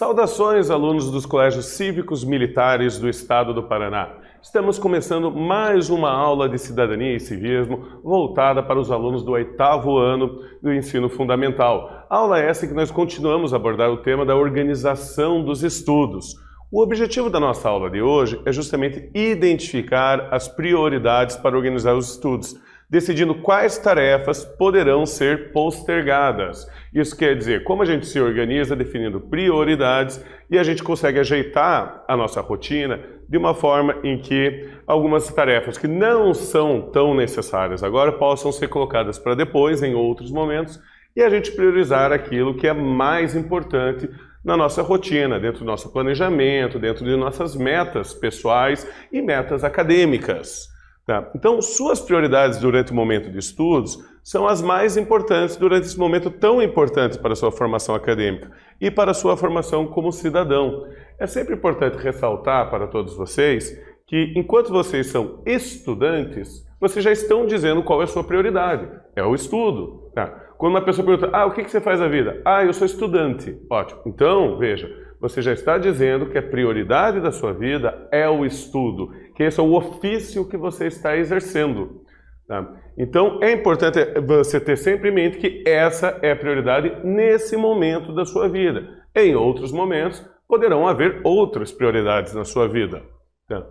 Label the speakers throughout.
Speaker 1: Saudações, alunos dos colégios cívicos militares do estado do Paraná. Estamos começando mais uma aula de cidadania e civismo voltada para os alunos do 8º ano do ensino fundamental. Aula essa que nós continuamos a abordar o tema da organização dos estudos. O objetivo da nossa aula de hoje é justamente identificar as prioridades para organizar os estudos, decidindo quais tarefas poderão ser postergadas. Isso quer dizer, como a gente se organiza definindo prioridades e a gente consegue ajeitar a nossa rotina de uma forma em que algumas tarefas que não são tão necessárias agora possam ser colocadas para depois, em outros momentos, e a gente priorizar aquilo que é mais importante na nossa rotina, dentro do nosso planejamento, dentro de nossas metas pessoais e metas acadêmicas. Tá? Então, suas prioridades durante o momento de estudos são as mais importantes durante esse momento tão importante para a sua formação acadêmica e para a sua formação como cidadão. É sempre importante ressaltar para todos vocês que, enquanto vocês são estudantes, vocês já estão dizendo qual é a sua prioridade. É o estudo. Tá? Quando uma pessoa pergunta, o que você faz na vida? Eu sou estudante. Ótimo. Então, veja, você já está dizendo que a prioridade da sua vida é o estudo, que esse é o ofício que você está exercendo. Tá? Então, é importante você ter sempre em mente que essa é a prioridade nesse momento da sua vida. Em outros momentos, poderão haver outras prioridades na sua vida. Tá?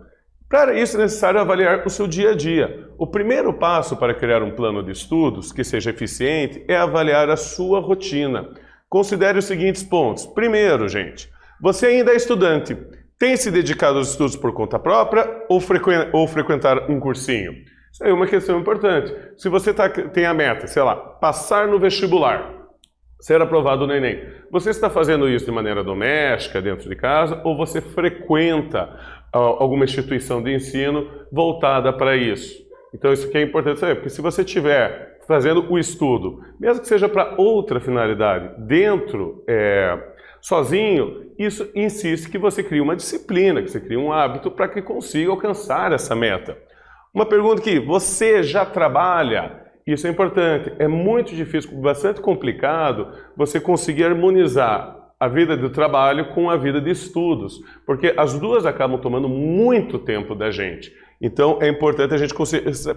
Speaker 1: Para isso, é necessário avaliar o seu dia a dia. O primeiro passo para criar um plano de estudos que seja eficiente é avaliar a sua rotina. Considere os seguintes pontos. Primeiro, gente, você ainda é estudante. Tem se dedicado aos estudos por conta própria ou frequentar um cursinho? Isso aí é uma questão importante. Se você tem a meta, sei lá, passar no vestibular, ser aprovado no Enem, você está fazendo isso de maneira doméstica, dentro de casa, ou você frequenta alguma instituição de ensino voltada para isso? Então isso aqui é importante saber, porque se você estiver fazendo o estudo, mesmo que seja para outra finalidade, sozinho, isso insiste que você crie uma disciplina, que você crie um hábito para que consiga alcançar essa meta. Uma pergunta que você já trabalha, isso é importante. É muito difícil, bastante complicado você conseguir harmonizar a vida do trabalho com a vida de estudos, porque as duas acabam tomando muito tempo da gente. Então é importante a gente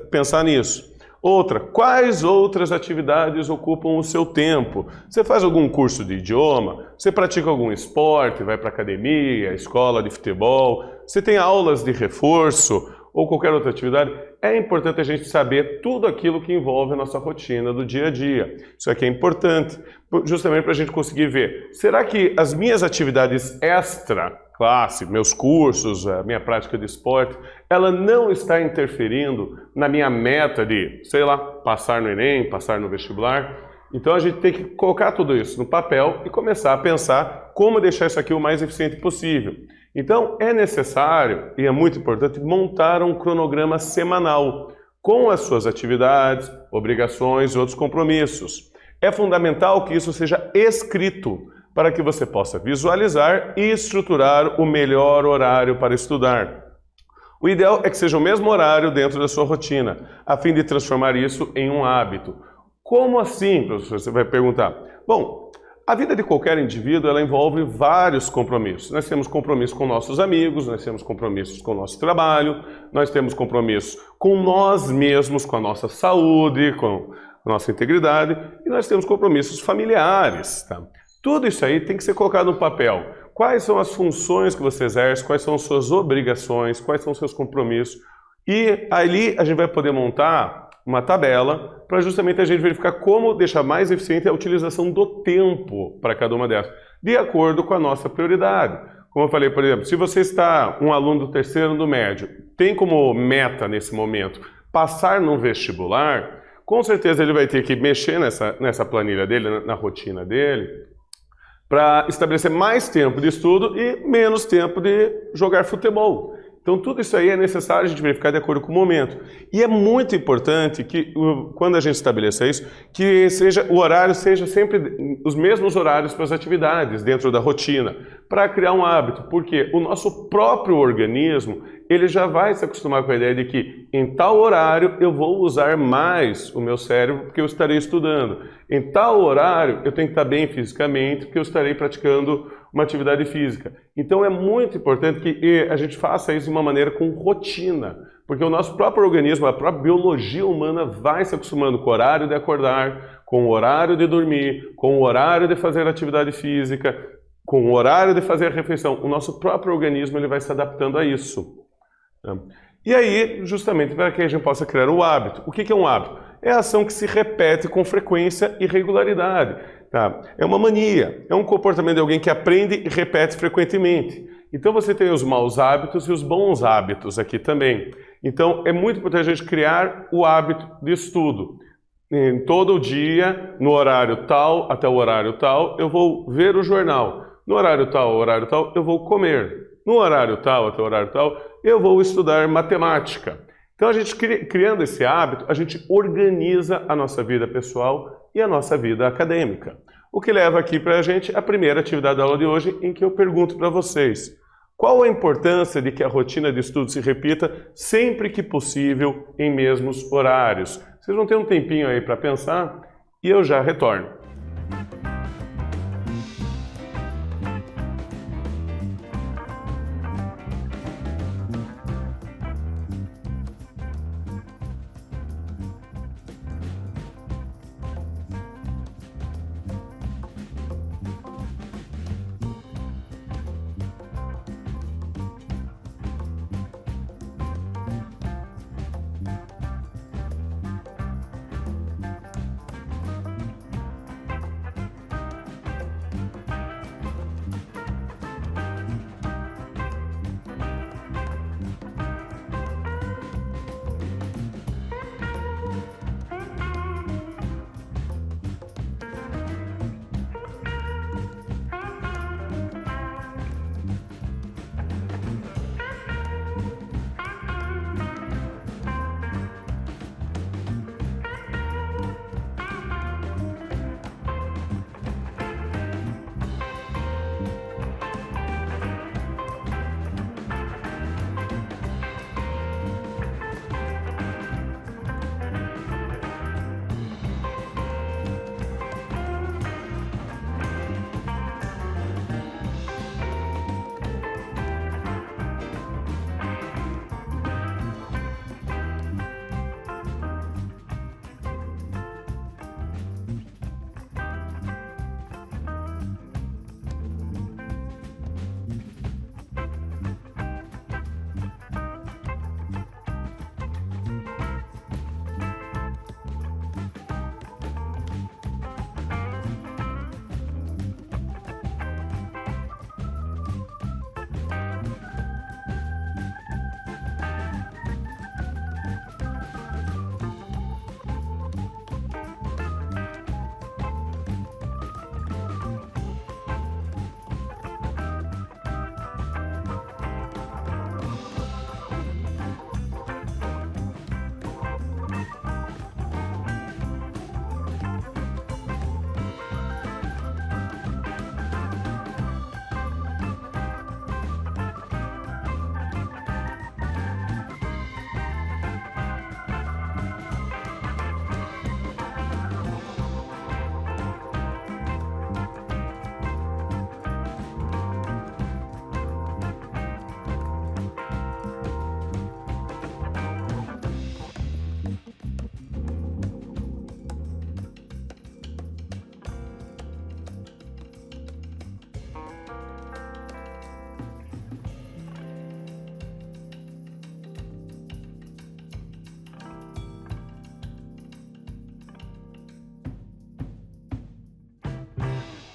Speaker 1: pensar nisso. Outra, quais outras atividades ocupam o seu tempo? Você faz algum curso de idioma? Você pratica algum esporte? Vai para academia, escola de futebol? Você tem aulas de reforço ou qualquer outra atividade? É importante a gente saber tudo aquilo que envolve a nossa rotina do dia a dia. Isso aqui é importante, justamente para a gente conseguir ver. Será que as minhas atividades extra classe, meus cursos, a minha prática de esporte, ela não está interferindo na minha meta de, sei lá, passar no Enem, passar no vestibular? Então a gente tem que colocar tudo isso no papel e começar a pensar como deixar isso aqui o mais eficiente possível. Então é necessário, e é muito importante, montar um cronograma semanal com as suas atividades, obrigações e outros compromissos. É fundamental que isso seja escrito, para que você possa visualizar e estruturar o melhor horário para estudar. O ideal é que seja o mesmo horário dentro da sua rotina, a fim de transformar isso em um hábito. Como assim, professor? Você vai perguntar. Bom, a vida de qualquer indivíduo ela envolve vários compromissos. Nós temos compromissos com nossos amigos, nós temos compromissos com o nosso trabalho, nós temos compromissos com nós mesmos, com a nossa saúde, com a nossa integridade, e nós temos compromissos familiares. Tá? Tudo isso aí tem que ser colocado no papel. Quais são as funções que você exerce, quais são as suas obrigações, quais são os seus compromissos. E ali a gente vai poder montar uma tabela para justamente a gente verificar como deixar mais eficiente a utilização do tempo para cada uma dessas, de acordo com a nossa prioridade. Como eu falei, por exemplo, se você está um aluno do 3º ano do médio, tem como meta nesse momento passar no vestibular, com certeza ele vai ter que mexer nessa planilha dele, na rotina dele, para estabelecer mais tempo de estudo e menos tempo de jogar futebol. Então tudo isso aí é necessário a gente verificar de acordo com o momento. E é muito importante que, quando a gente estabeleça isso, que o horário seja sempre os mesmos horários para as atividades dentro da rotina, para criar um hábito, porque o nosso próprio organismo, ele já vai se acostumar com a ideia de que em tal horário eu vou usar mais o meu cérebro porque eu estarei estudando. Em tal horário eu tenho que estar bem fisicamente porque eu estarei praticando uma atividade física. Então é muito importante que a gente faça isso de uma maneira com rotina, porque o nosso próprio organismo, a própria biologia humana vai se acostumando com o horário de acordar, com o horário de dormir, com o horário de fazer atividade física, com o horário de fazer a refeição. O nosso próprio organismo ele vai se adaptando a isso. E aí, justamente para que a gente possa criar o hábito. O que é um hábito? É a ação que se repete com frequência e regularidade. Tá? É uma mania, é um comportamento de alguém que aprende e repete frequentemente. Então você tem os maus hábitos e os bons hábitos aqui também. Então é muito importante a gente criar o hábito de estudo. Em todo dia, no horário tal até o horário tal, eu vou ver o jornal. No horário tal, eu vou comer. No horário tal até o horário tal, eu vou estudar matemática. Então a gente criando esse hábito, a gente organiza a nossa vida pessoal e a nossa vida acadêmica. O que leva aqui para a gente a primeira atividade da aula de hoje, em que eu pergunto para vocês: qual a importância de que a rotina de estudo se repita sempre que possível em mesmos horários? Vocês vão ter um tempinho aí para pensar e eu já retorno.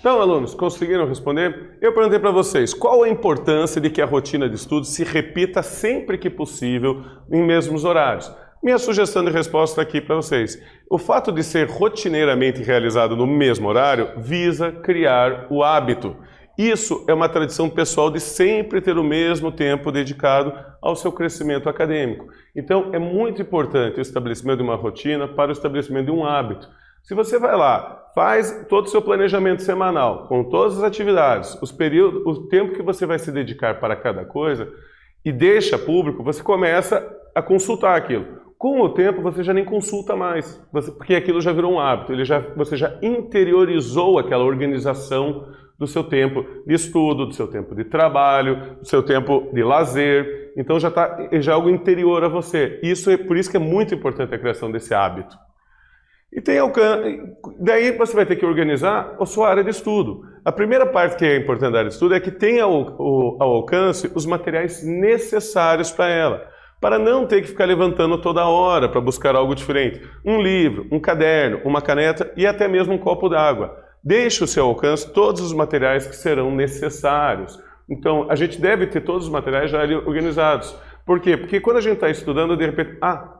Speaker 1: Então, alunos, conseguiram responder? Eu perguntei para vocês, qual a importância de que a rotina de estudo se repita sempre que possível em mesmos horários? Minha sugestão de resposta aqui para vocês. O fato de ser rotineiramente realizado no mesmo horário visa criar o hábito. Isso é uma tradição pessoal de sempre ter o mesmo tempo dedicado ao seu crescimento acadêmico. Então, é muito importante o estabelecimento de uma rotina para o estabelecimento de um hábito. Se você vai lá, faz todo o seu planejamento semanal, com todas as atividades, o tempo que você vai se dedicar para cada coisa, e deixa público, você começa a consultar aquilo. Com o tempo, você já nem consulta mais, porque aquilo já virou um hábito, você já interiorizou aquela organização do seu tempo de estudo, do seu tempo de trabalho, do seu tempo de lazer. Então já é algo interior a você. Por isso que é muito importante a criação desse hábito. E daí você vai ter que organizar a sua área de estudo. A primeira parte que é importante da área de estudo é que tenha ao alcance os materiais necessários para ela, para não ter que ficar levantando toda hora para buscar algo diferente. Um livro, um caderno, uma caneta e até mesmo um copo d'água. Deixe ao seu alcance todos os materiais que serão necessários. Então, a gente deve ter todos os materiais já ali organizados. Por quê? Porque quando a gente está estudando, de repente,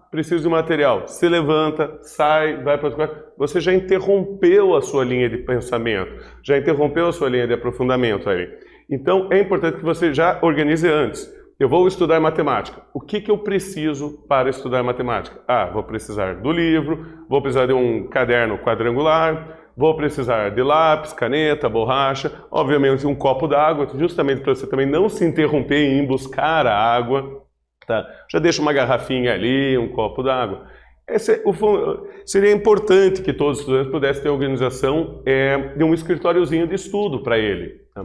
Speaker 1: preciso de material. Se levanta, sai, vai para outro quarto. Você já interrompeu a sua linha de pensamento, já interrompeu a sua linha de aprofundamento aí. Então, é importante que você já organize antes. Eu vou estudar matemática. O que eu preciso para estudar matemática? Vou precisar do livro, vou precisar de um caderno quadrangular, vou precisar de lápis, caneta, borracha, obviamente um copo d'água, justamente para você também não se interromper em buscar a água. Tá? Já deixa uma garrafinha ali, um copo d'água. Seria importante que todos os estudantes pudessem ter organização de um escritóriozinho de estudo para ele. Tá?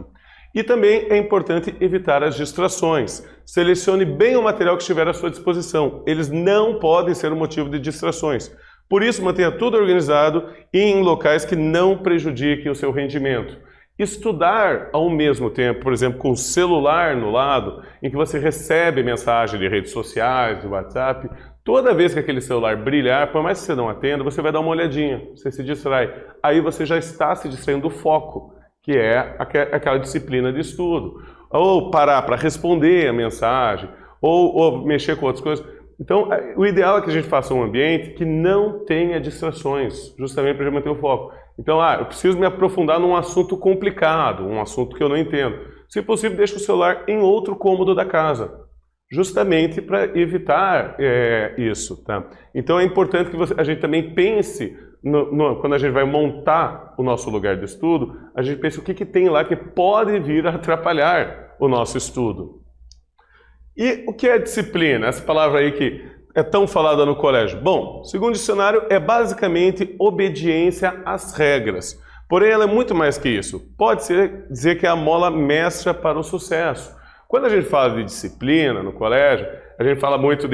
Speaker 1: E também é importante evitar as distrações. Selecione bem o material que estiver à sua disposição. Eles não podem ser um motivo de distrações. Por isso, mantenha tudo organizado e em locais que não prejudiquem o seu rendimento. Estudar ao mesmo tempo, por exemplo, com o celular no lado, em que você recebe mensagem de redes sociais, de WhatsApp, toda vez que aquele celular brilhar, por mais que você não atenda, você vai dar uma olhadinha, você se distrai. Aí você já está se distraindo do foco, que é aquela disciplina de estudo. Ou parar para responder a mensagem, ou mexer com outras coisas. Então, o ideal é que a gente faça um ambiente que não tenha distrações, justamente para manter o foco. Então, eu preciso me aprofundar num assunto complicado, um assunto que eu não entendo. Se possível, deixe o celular em outro cômodo da casa, justamente para evitar isso. Tá? Então, é importante que a gente também pense, quando a gente vai montar o nosso lugar de estudo, a gente pense o que tem lá que pode vir a atrapalhar o nosso estudo. E o que é disciplina? Essa palavra aí que é tão falada no colégio. Bom, segundo o dicionário, é basicamente obediência às regras. Porém, ela é muito mais que isso. Pode-se dizer que é a mola mestra para o sucesso. Quando a gente fala de disciplina no colégio, a gente fala muito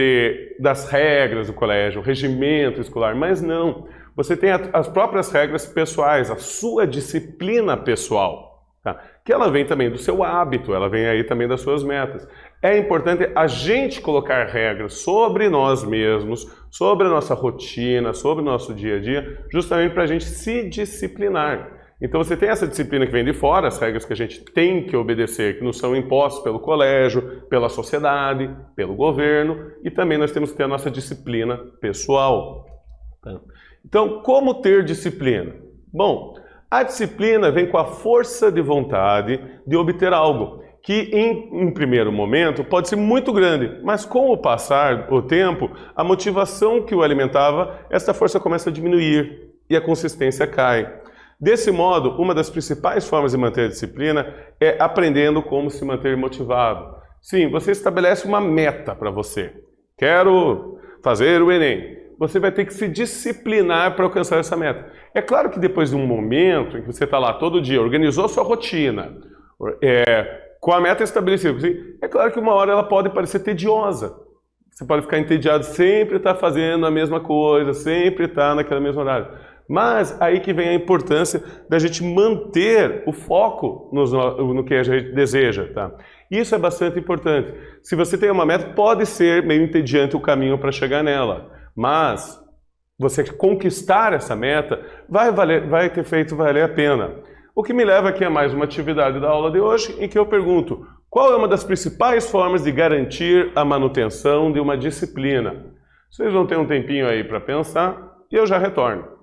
Speaker 1: das regras do colégio, o regimento escolar, mas não. Você tem as próprias regras pessoais, a sua disciplina pessoal. Tá? Que ela vem também do seu hábito, ela vem aí também das suas metas. É importante a gente colocar regras sobre nós mesmos, sobre a nossa rotina, sobre o nosso dia a dia, justamente para a gente se disciplinar. Então você tem essa disciplina que vem de fora, as regras que a gente tem que obedecer, que nos são impostas pelo colégio, pela sociedade, pelo governo, e também nós temos que ter a nossa disciplina pessoal. Tá? Então, como ter disciplina? Bom, a disciplina vem com a força de vontade de obter algo, que em primeiro momento pode ser muito grande, mas com o passar do tempo, a motivação que o alimentava, essa força começa a diminuir e a consistência cai. Desse modo, uma das principais formas de manter a disciplina é aprendendo como se manter motivado. Sim, você estabelece uma meta para você. Quero fazer o Enem. Você vai ter que se disciplinar para alcançar essa meta. É claro que depois de um momento em que você está lá todo dia, organizou sua rotina, com a meta estabelecida, é claro que uma hora ela pode parecer tediosa. Você pode ficar entediado, sempre estar fazendo a mesma coisa, sempre estar naquele mesmo horário. Mas aí que vem a importância da gente manter o foco no que a gente deseja. Tá? Isso é bastante importante. Se você tem uma meta, pode ser meio entediante o caminho para chegar nela. Mas você conquistar essa meta vai ter feito valer a pena. O que me leva aqui a mais uma atividade da aula de hoje, em que eu pergunto: qual é uma das principais formas de garantir a manutenção de uma disciplina? Vocês vão ter um tempinho aí para pensar e eu já retorno.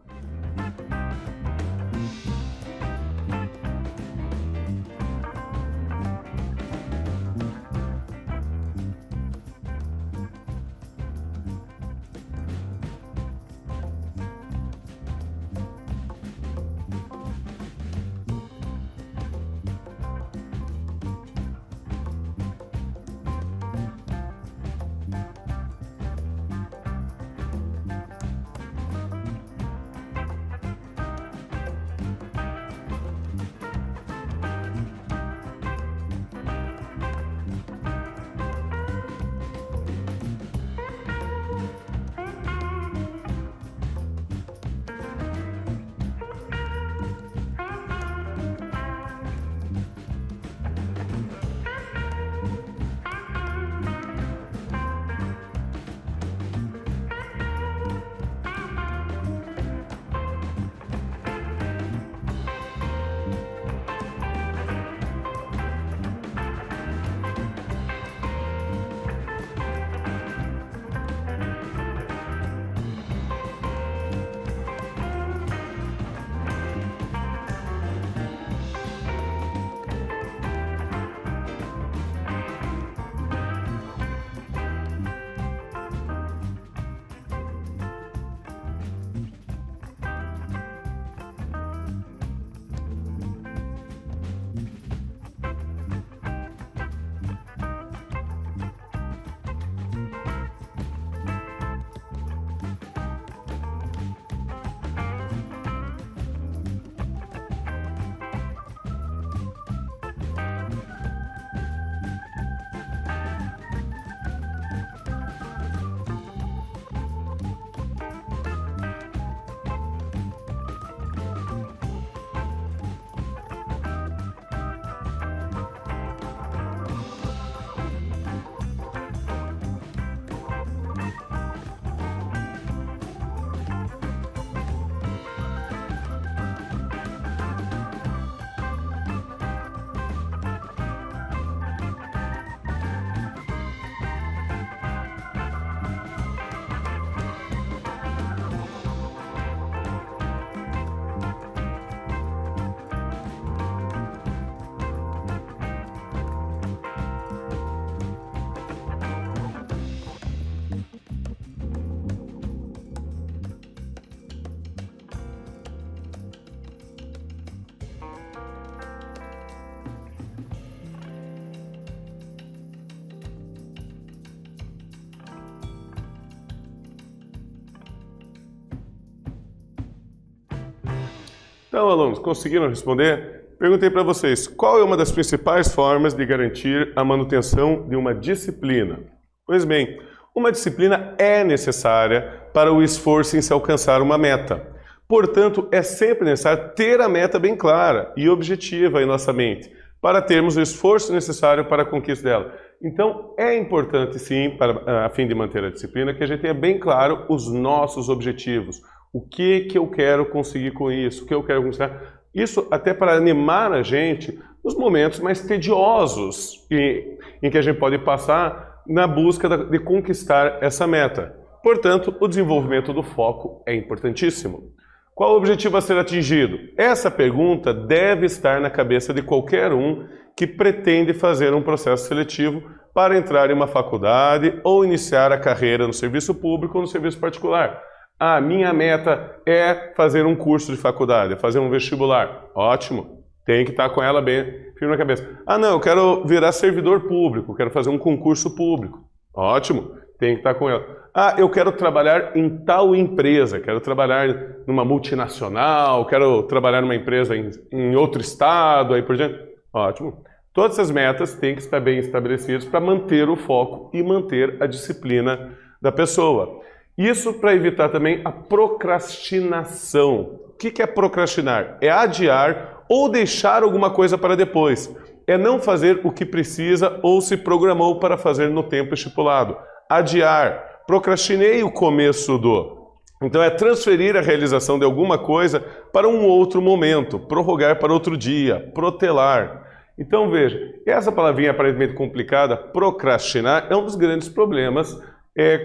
Speaker 1: Então, alunos, conseguiram responder? Perguntei para vocês, qual é uma das principais formas de garantir a manutenção de uma disciplina? Pois bem, uma disciplina é necessária para o esforço em se alcançar uma meta. Portanto, é sempre necessário ter a meta bem clara e objetiva em nossa mente, para termos o esforço necessário para a conquista dela. Então, é importante, sim, a fim de manter a disciplina, que a gente tenha bem claro os nossos objetivos. O que eu quero conseguir com isso? O que eu quero conquistar? Isso até para animar a gente nos momentos mais tediosos em que a gente pode passar na busca de conquistar essa meta. Portanto, o desenvolvimento do foco é importantíssimo. Qual o objetivo a ser atingido? Essa pergunta deve estar na cabeça de qualquer um que pretende fazer um processo seletivo para entrar em uma faculdade ou iniciar a carreira no serviço público ou no serviço particular. A minha meta é fazer um curso de faculdade, fazer um vestibular. Ótimo, tem que estar com ela bem firme na cabeça. Ah, não, eu quero virar servidor público, quero fazer um concurso público. Ótimo, tem que estar com ela. Ah, eu quero trabalhar em tal empresa, quero trabalhar numa multinacional, quero trabalhar numa empresa em outro estado, aí por diante. Ótimo. Todas essas metas têm que estar bem estabelecidas para manter o foco e manter a disciplina da pessoa. Isso para evitar também a procrastinação. O que é procrastinar? É adiar ou deixar alguma coisa para depois. É não fazer o que precisa ou se programou para fazer no tempo estipulado. Adiar. Procrastinei o começo do. Então é transferir a realização de alguma coisa para um outro momento, prorrogar para outro dia, protelar. Então veja, essa palavrinha aparentemente complicada, procrastinar, é um dos grandes problemas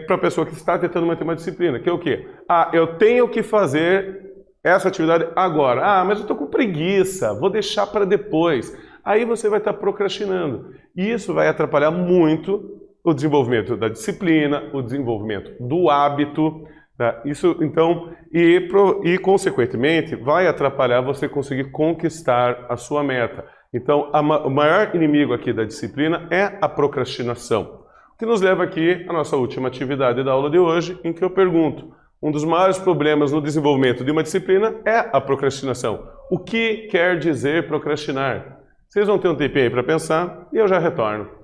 Speaker 1: para a pessoa que está tentando manter uma disciplina, que é o quê? Ah, eu tenho que fazer essa atividade agora. Ah, mas eu estou com preguiça, vou deixar para depois. Aí você vai estar procrastinando. E isso vai atrapalhar muito o desenvolvimento da disciplina, o desenvolvimento do hábito, tá? Isso, então, e consequentemente, vai atrapalhar você conseguir conquistar a sua meta. Então, o maior inimigo aqui da disciplina é a procrastinação. O que nos leva aqui à nossa última atividade da aula de hoje, em que eu pergunto, um dos maiores problemas no desenvolvimento de uma disciplina é a procrastinação. O que quer dizer procrastinar? Vocês vão ter um tempinho aí para pensar e eu já retorno.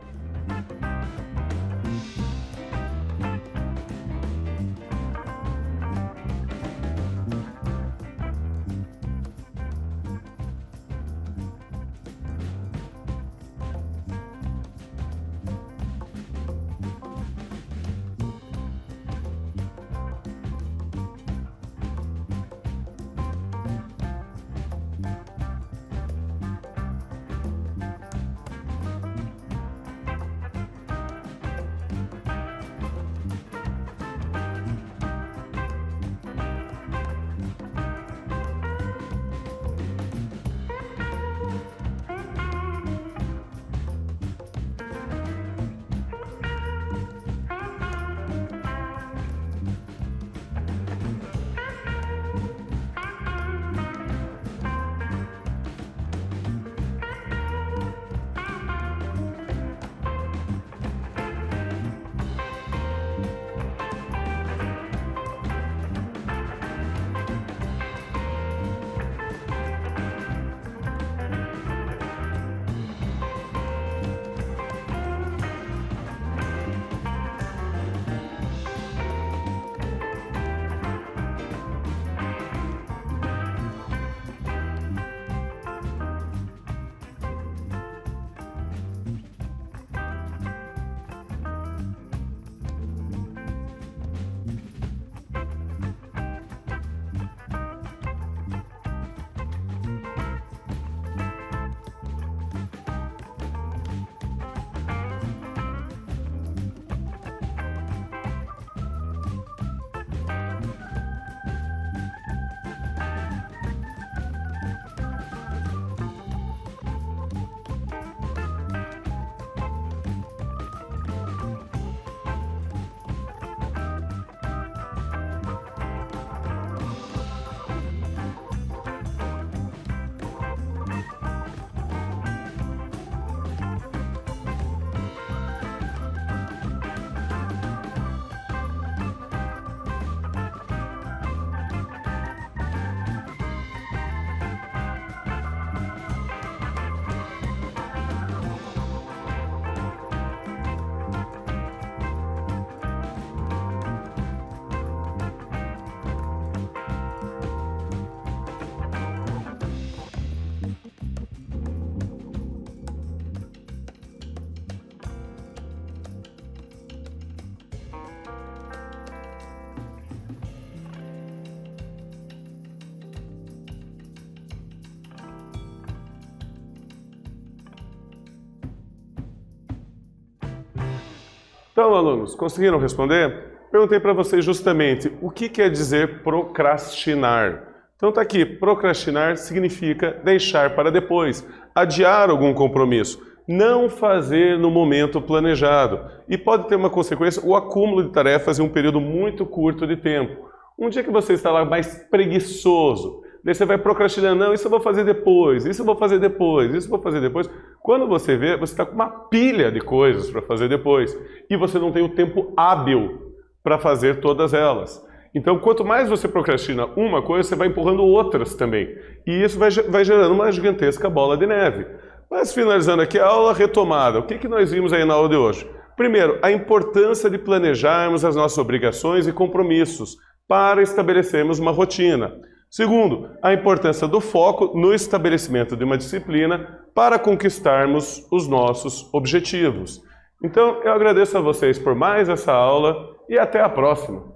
Speaker 1: Então, alunos, conseguiram responder? Perguntei para vocês justamente o que quer dizer procrastinar. Então está aqui, procrastinar significa deixar para depois, adiar algum compromisso, não fazer no momento planejado. E pode ter uma consequência, o acúmulo de tarefas em um período muito curto de tempo. Um dia que você está lá mais preguiçoso, daí você vai procrastinando, não, isso eu vou fazer depois, isso eu vou fazer depois, isso eu vou fazer depois. Quando você vê, você está com uma pilha de coisas para fazer depois e você não tem o tempo hábil para fazer todas elas. Então, quanto mais você procrastina uma coisa, você vai empurrando outras também. E isso vai gerando uma gigantesca bola de neve. Mas finalizando aqui a aula retomada, o que nós vimos aí na aula de hoje? Primeiro, a importância de planejarmos as nossas obrigações e compromissos para estabelecermos uma rotina. Segundo, a importância do foco no estabelecimento de uma disciplina para conquistarmos os nossos objetivos. Então, eu agradeço a vocês por mais essa aula e até a próxima.